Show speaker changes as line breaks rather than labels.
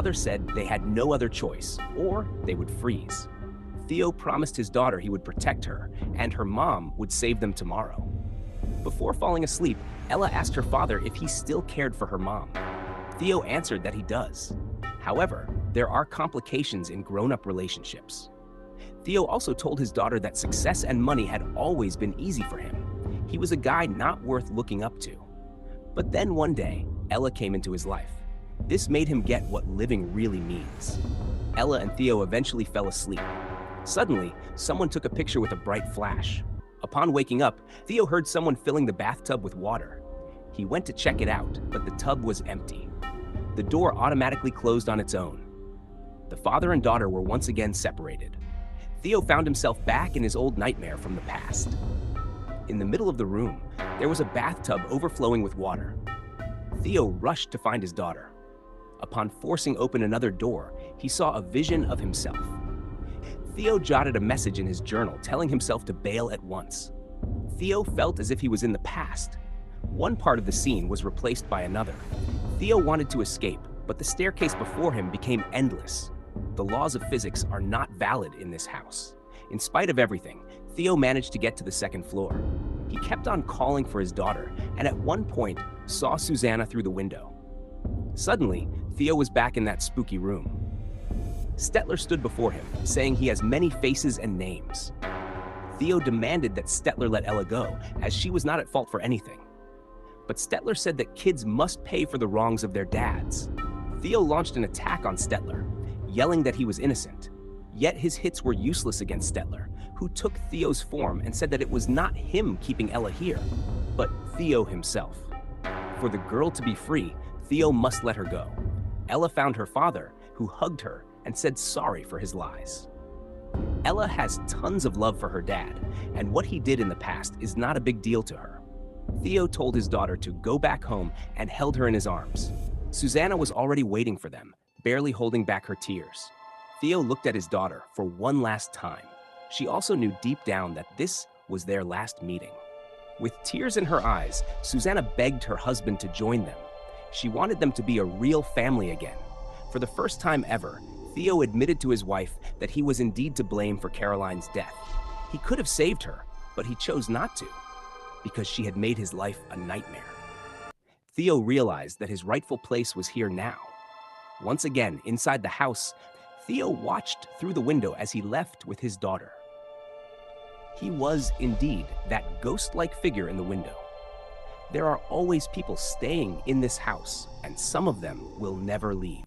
father said they had no other choice, or they would freeze. Theo promised his daughter he would protect her, and her mom would save them tomorrow. Before falling asleep, Ella asked her father if he still cared for her mom. Theo answered that he does. However, there are complications in grown-up relationships. Theo also told his daughter that success and money had always been easy for him. He was a guy not worth looking up to. But then one day, Ella came into his life. This made him get what living really means. Ella and Theo eventually fell asleep. Suddenly, someone took a picture with a bright flash. Upon waking up, Theo heard someone filling the bathtub with water. He went to check it out, but the tub was empty. The door automatically closed on its own. The father and daughter were once again separated. Theo found himself back in his old nightmare from the past. In the middle of the room, there was a bathtub overflowing with water. Theo rushed to find his daughter. Upon forcing open another door, he saw a vision of himself. Theo jotted a message in his journal telling himself to bail at once. Theo felt as if he was in the past. One part of the scene was replaced by another. Theo wanted to escape, but the staircase before him became endless. The laws of physics are not valid in this house. In spite of everything, Theo managed to get to the second floor. He kept on calling for his daughter, and at one point saw Susanna through the window. Suddenly, Theo was back in that spooky room. Stettler stood before him, saying he has many faces and names. Theo demanded that Stettler let Ella go, as she was not at fault for anything. But Stettler said that kids must pay for the wrongs of their dads. Theo launched an attack on Stettler, yelling that he was innocent. Yet his hits were useless against Stettler, who took Theo's form and said that it was not him keeping Ella here, but Theo himself. For the girl to be free, Theo must let her go. Ella found her father, who hugged her and said sorry for his lies. Ella has tons of love for her dad, and what he did in the past is not a big deal to her. Theo told his daughter to go back home and held her in his arms. Susanna was already waiting for them, barely holding back her tears. Theo looked at his daughter for one last time. She also knew deep down that this was their last meeting. With tears in her eyes, Susanna begged her husband to join them. She wanted them to be a real family again. For the first time ever, Theo admitted to his wife that he was indeed to blame for Caroline's death. He could have saved her, but he chose not to, because she had made his life a nightmare. Theo realized that his rightful place was here now. Once again, inside the house, Theo watched through the window as he left with his daughter. He was indeed that ghost-like figure in the window. There are always people staying in this house, and some of them will never leave.